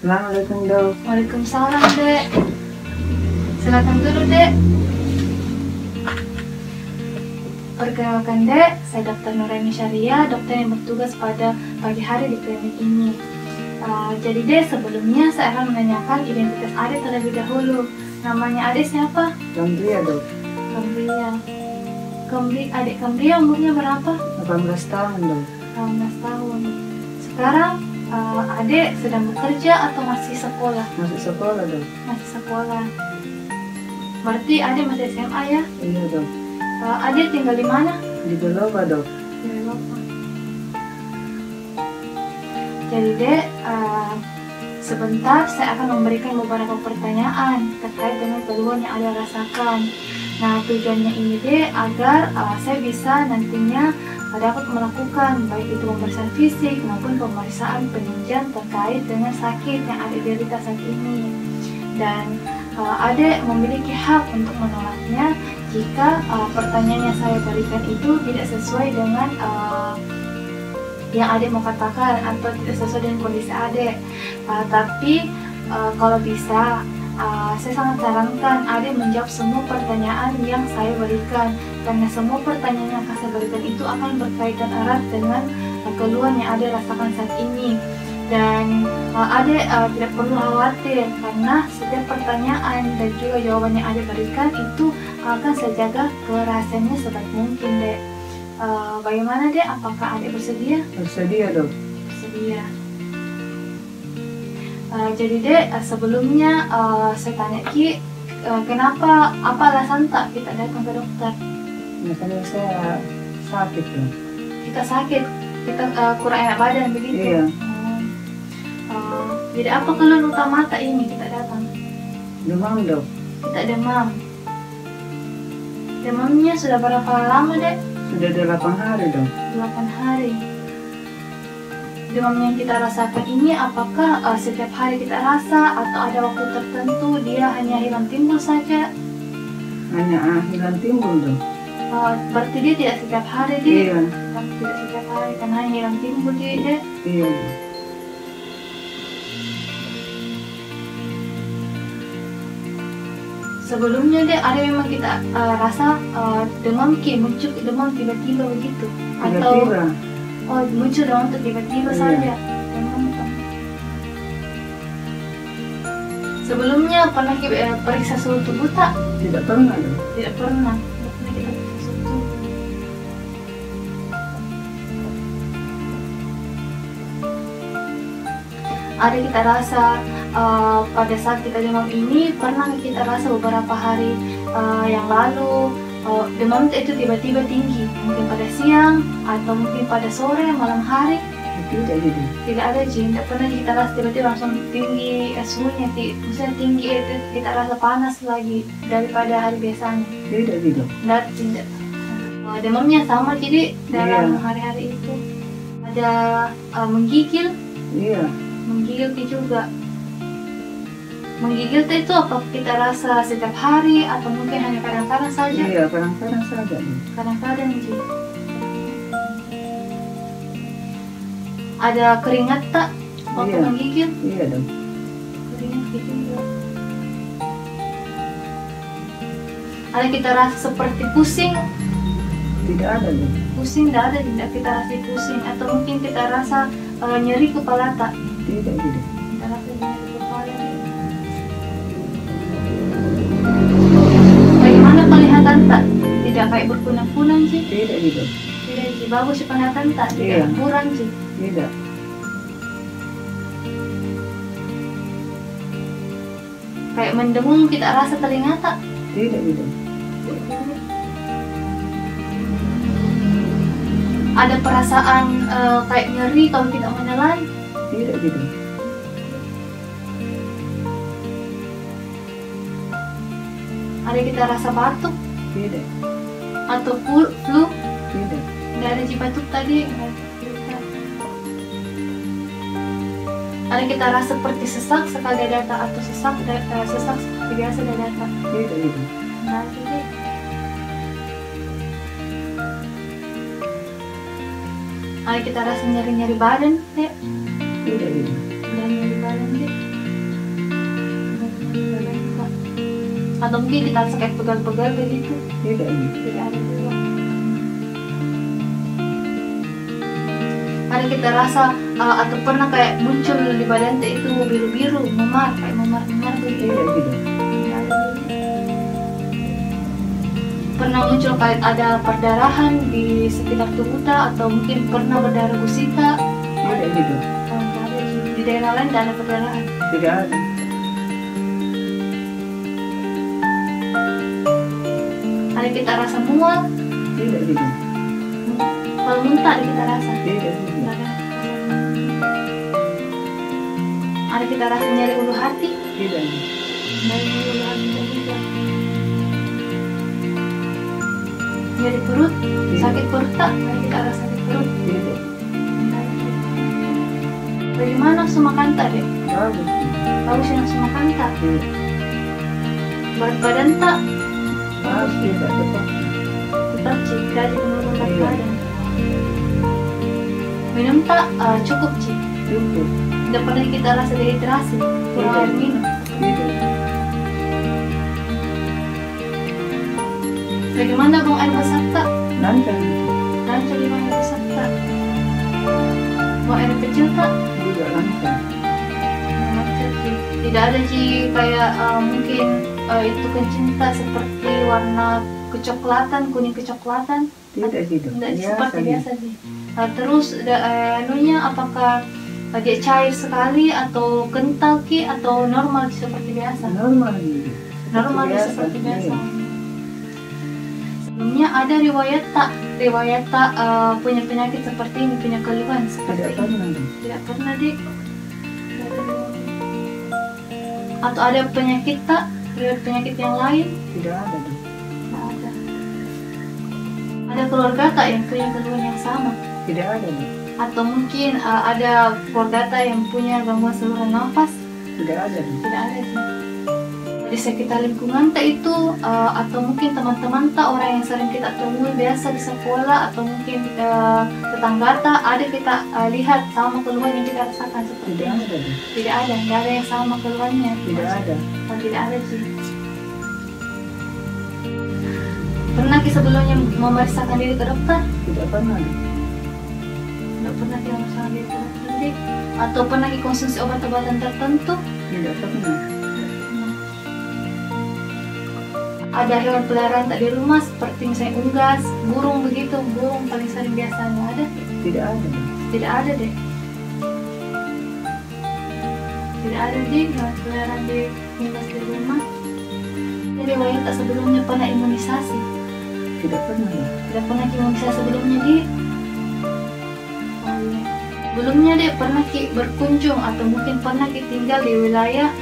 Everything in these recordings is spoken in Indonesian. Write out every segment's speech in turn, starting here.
Assalamualaikum dok. Waalaikumsalam dek. Silakan dulu dek. Perkenalkan dek, saya Dr. Nuraini Syariah, dokter yang bertugas pada pagi hari di klinik ini. Jadi dek, sebelumnya saya akan menanyakan identitas adik terlebih dahulu. Namanya adik siapa? Kambria dok. Kambria. Adik Kambria umurnya berapa? 18 tahun dok. 18 tahun. Sekarang adik sedang bekerja atau masih sekolah? Masuk sekolah dok. Masih sekolah. Berarti adik masih SMA ya? Iya dok. Adik tinggal di mana? Di Beloba dok. Di Eropa. Jadi dek, sebentar saya akan memberikan beberapa pertanyaan terkait dengan keluhan yang ada rasakan. Nah, tujuannya ini dek agar saya bisa nantinya dapat melakukan baik itu pemeriksaan fisik maupun pemeriksaan penunjang terkait dengan sakit yang ada derita saat ini. Dan adik memiliki hak untuk menolaknya jika pertanyaan yang saya berikan itu tidak sesuai dengan yang adik mau katakan atau tidak sesuai dengan kondisi adik. Tapi kalau bisa, saya sangat sarankan adik menjawab semua pertanyaan yang saya berikan, karena semua pertanyaan yang saya berikan itu akan berkaitan erat dengan keluhan yang adik rasakan saat ini. Dan adik tidak perlu khawatir, karena setiap pertanyaan dan juga jawaban yang adik berikan itu akan saya jaga kerahasiaannya sebaik mungkin dek. Bagaimana dek? Apakah adik bersedia? Bersedia dok. Bersedia. Jadi dek, sebelumnya saya tanya Ki, kenapa, apa alasan tak kita datang ke dokter? Makanya saya sakit dok. Kita sakit, kita kurang enak badan begitu? Iya. Jadi apa keluhan utama tak ini kita datang? Demam dok. Kita demam. Demamnya sudah berapa lama dek? Sudah 8 hari dok. 8 hari. Demam yang kita rasakan ini apakah setiap hari kita rasa atau ada waktu tertentu dia hanya hilang timbul saja? Hanya hilang timbul dok. Berarti dia tidak setiap hari dia? Iya. Tidak setiap hari karena hanya hilang timbul dia dek? Iya dok. Sebelumnya dek, ada memang kita rasa demam Ki, muncul demam tiba-tiba begitu? Atau Tiba-tiba. Muncul demam tiba-tiba Iya. saja? Demam. Sebelumnya pernah kita periksa suhu tubuh tak? Tidak pernah dok. Tidak pernah. Tidak pernah kita periksa suhu tubuh. Ada kita rasa pada saat kita demam ini, pernah kita rasa beberapa hari yang lalu demam itu tiba-tiba tinggi, mungkin pada siang atau mungkin pada sore, malam hari? Tidak gitu. Tidak ada Ji, tidak pernah kita rasa tiba-tiba langsung tinggi suhunya, misalnya tinggi itu kita rasa panas lagi daripada hari biasanya. Tidak gitu. Tidak. Demamnya sama jadi dalam Iya. hari-hari itu. Ada menggigil, Iya. menggigil juga. Menggigil itu apa kita rasa setiap hari atau mungkin hanya kadang-kadang saja? Iya, kadang-kadang saja dok. Kadang-kadang Ji. Ada keringat tak waktu Iya. menggigil? Iya dok. Keringat juga. Ada kita rasa seperti pusing? Tidak ada dok. Pusing tidak ada, tidak kita rasa pusing. Atau mungkin kita rasa nyeri kepala tak? Tidak gitu. Kita rasa nyeri kepala. Bagaimana penglihatan tak? Tidak kayak berkunang-kunang sih? Tidak gitu. Tidak sih, bagus sih penglihatan tak? Tidak Iya. kurang sih? Tidak. Kayak mendengung kita rasa telinga tak? Tidak gitu. Ada perasaan kayak nyeri kalau tidak menelan? Tidak gitu. Ada kita rasa batuk? Tidak. Atau flu? Tidak. Nggak ada batuk tadi? Ada kita rasa seperti sesak sekali data atau sesak seperti biasa data? Tidak gitu. Nggak ada deh. Ada kita rasa nyeri-nyeri badan deh? Tidak gitu. Nyeri badan deh? Atau mungkin kita rasa kayak pegal-pegal begitu? Tidak ini. Tidak ada juga. Ada kita rasa atau pernah kayak muncul di badan teh itu biru-biru, memar, kayak memar-memar begitu? Tidak tidak. Tidak ada juga. Pernah muncul kayak ada perdarahan di sekitar tubuh tak, atau mungkin pernah berdarah gusita? Tidak gitu. Tidak ada sih. Di daerah lain tidak ada perdarahan. Tidak ada. Ada kita rasa mual, Tidak gitu. kalau muntah ada kita rasa. Tidak Tidak tidak. ada. Ada kita rasa nyeri ulu hati, Tidak gitu. nyeri ulu hati juga. Nyeri perut, sakit perut tak? Ada kita rasa sakit perut. Tidak. Bagaimana nafsu makan tak dek? Bagus. Bagus ya nafsu makan tak? Tidak. Berat badan tak? Bagus tidak tepat. Tetap cik, dari menurun berat Iya. badan. Minum tak? Cukup cik. Cukup. Tidak pernah kita rasa dehidrasi, kurang Iya. air minum. Tidak. Bagaimana buang air besar tak? Lancar. Lancar di buang air besar tak? Buang air kecil tak? Juga lancar. Lancar cik. Tidak ada cik kayak mungkin itu kencing tak seperti warna kecoklatan, kuning kecoklatan. Tidak gitu. Tidak Biasa seperti gitu. biasa sih. Terus anunya apakah dia cair sekali atau kental ki atau normal seperti biasa? Normal gitu. Normal seperti biasa. Sebelumnya ada riwayat tak punya penyakit seperti ini, punya keluhan seperti Tidak ini? pernah. Tidak pernah dik. Atau ada penyakit tak? Riwayat penyakit yang lain? Tidak ada. Tidak ada. Ada keluarga tak yang punya keluhan yang sama? Tidak ada. Atau mungkin ada keluarga tak yang punya gangguan saluran nafas? Tidak ada. Tidak ada sih. Di sekitar lingkungan tak itu atau mungkin teman-teman tak, orang yang sering kita temui biasa di sekolah, atau mungkin tetangga tak, ada kita lihat sama keluhan yang kita rasakan seperti Tidak ini? ada. Tidak ada, tidak ada yang sama keluhannya. Tidak ada. Oh, tidak ada sih. Pernah ki sebelumnya memeriksakan diri ke dokter? Tidak pernah. Tidak pernah ki memeriksakan diri ke dokter Dik? Atau pernah ki konsumsi obat-obatan tertentu? Tidak pernah. Ada hewan peliharaan tak di rumah seperti misalnya unggas, burung begitu, burung paling sering biasanya ada? Tidak ada. Tidak ada deh. Tidak ada deh hewan peliharaan di rumah. Jadi riwayat tak sebelumnya pernah imunisasi? Tidak pernah. Tidak pernah imunisasi sebelumnya di? Oh iya. Sebelumnya deh pernah ki berkunjung atau mungkin pernah ki tinggal di wilayah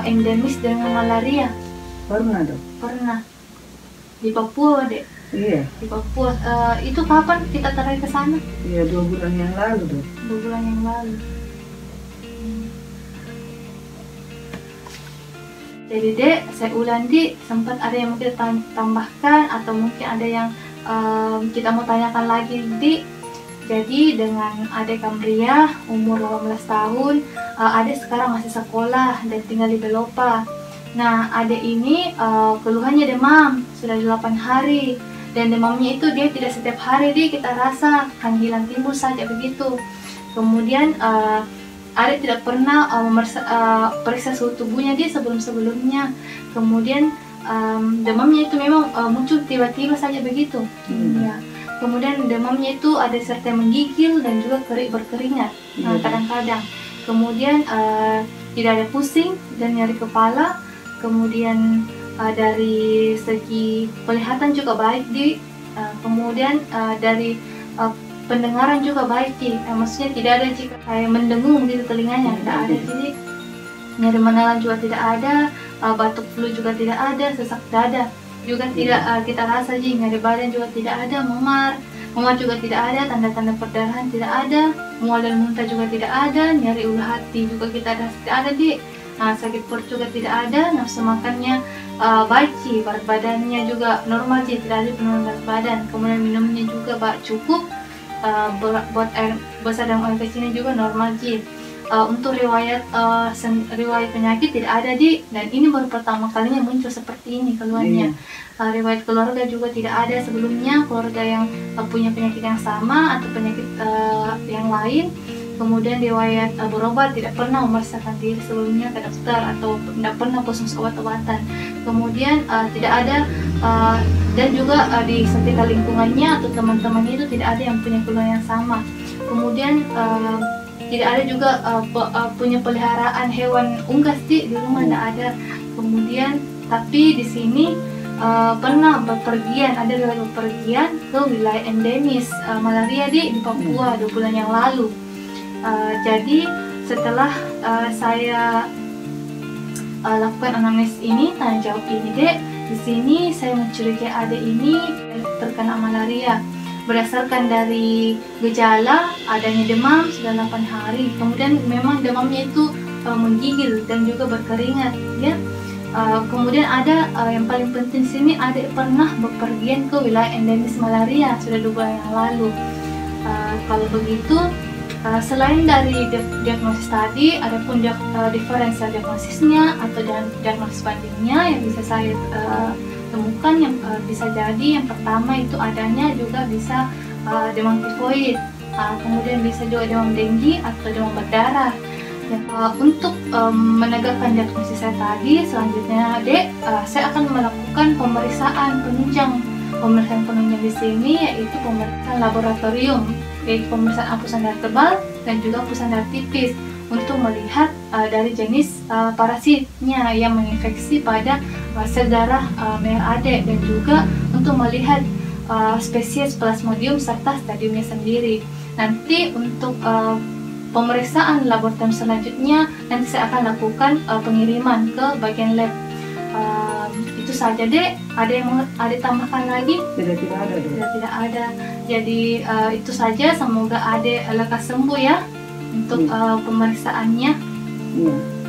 endemis dengan malaria? Pernah dong. Pernah. Di Papua deh. Iya. Di Papua. Itu kapan kita terakhir ke sana? Iya 2 bulan yang lalu dong. 2 bulan yang lalu. Jadi dek, saya ulang di sempat ada yang mungkin tambahkan atau mungkin ada yang kita mau tanyakan lagi di. Jadi dengan adik Kamria umur 18 tahun, adik sekarang masih sekolah dan tinggal di Belopa. Nah, adik ini keluhannya demam sudah 8 hari, dan demamnya itu dia tidak setiap hari kita rasa, panggilan timbul saja begitu. Kemudian adik tidak pernah periksa suhu tubuhnya sebelumnya. Kemudian demamnya itu memang muncul tiba-tiba saja begitu. Ya. Kemudian demamnya itu ada serta menggigil dan juga berkeringat kadang-kadang. Kemudian tidak ada pusing dan nyeri kepala. Kemudian dari segi penglihatan juga baik kemudian dari pendengaran juga baik maksudnya tidak ada jika kayak mendengung gitu telinganya, tidak ada. Jadi nyeri menelan juga tidak ada, batuk flu juga tidak ada, sesak dada juga tidak kita rasa nyeri badan juga tidak ada, memar juga tidak ada, tanda-tanda perdarahan tidak ada, mual dan muntah juga tidak ada, nyeri ulu hati juga kita rasa tidak ada sakit perut juga tidak ada, nafsu makannya baik berat badannya juga normal tidak ada penurunan berat badan. Kemudian minumnya juga cukup, buat air besar dan air kecilnya juga normal untuk riwayat penyakit tidak ada, Dik, dan ini baru pertama kalinya muncul seperti ini keluarnya. Riwayat keluarga juga tidak ada sebelumnya, keluarga yang punya penyakit yang sama atau penyakit yang lain. Kemudian riwayat berobat, tidak pernah memeriksakan diri sebelumnya ke dokter atau tidak pernah konsumsi obat-obatan. Kemudian tidak ada dan juga di sekitar lingkungannya atau teman-temannya itu tidak ada yang punya keluhan yang sama. Kemudian tidak ada juga punya peliharaan hewan unggas di rumah, tidak ada. Kemudian tapi di sini pernah bepergian, ada riwayat bepergian ke wilayah endemis malaria di Papua 2 bulan yang lalu. Jadi setelah saya lakukan anamnesis ini, tanya jawab ini, Dek, di sini saya mencurigai adik ini terkena malaria berdasarkan dari gejala adanya demam sudah 8 hari. Kemudian memang demamnya itu menggigil dan juga berkeringat, ya. Kemudian ada yang paling penting sini, adik pernah bepergian ke wilayah endemis malaria sudah 2 bulan yang lalu. Kalau begitu, selain dari diagnosis tadi, ada pun diferensial diagnosisnya atau diagnosis bandingnya yang bisa saya temukan. Yang bisa jadi yang pertama itu adanya juga bisa demam tifoid, kemudian bisa juga demam denggi atau demam berdarah. Untuk menegakkan diagnosis saya tadi, selanjutnya, Dek, saya akan melakukan pemeriksaan penunjang. Pemeriksaan penunjang di sini yaitu pemeriksaan laboratorium, yaitu pemeriksaan hapusan darah tebal dan juga hapusan darah tipis untuk melihat dari jenis parasitnya yang menginfeksi pada sel darah merah adik, dan juga untuk melihat spesies Plasmodium serta stadiumnya sendiri. Nanti untuk pemeriksaan laboratorium selanjutnya nanti saya akan lakukan pengiriman ke bagian lab. Itu saja, Dek. Ada yang mau Adik tambahkan lagi? Tidak ada, Dok. Tidak ada. Jadi itu saja. Semoga Adik lekas sembuh ya untuk pemeriksaannya. Iya.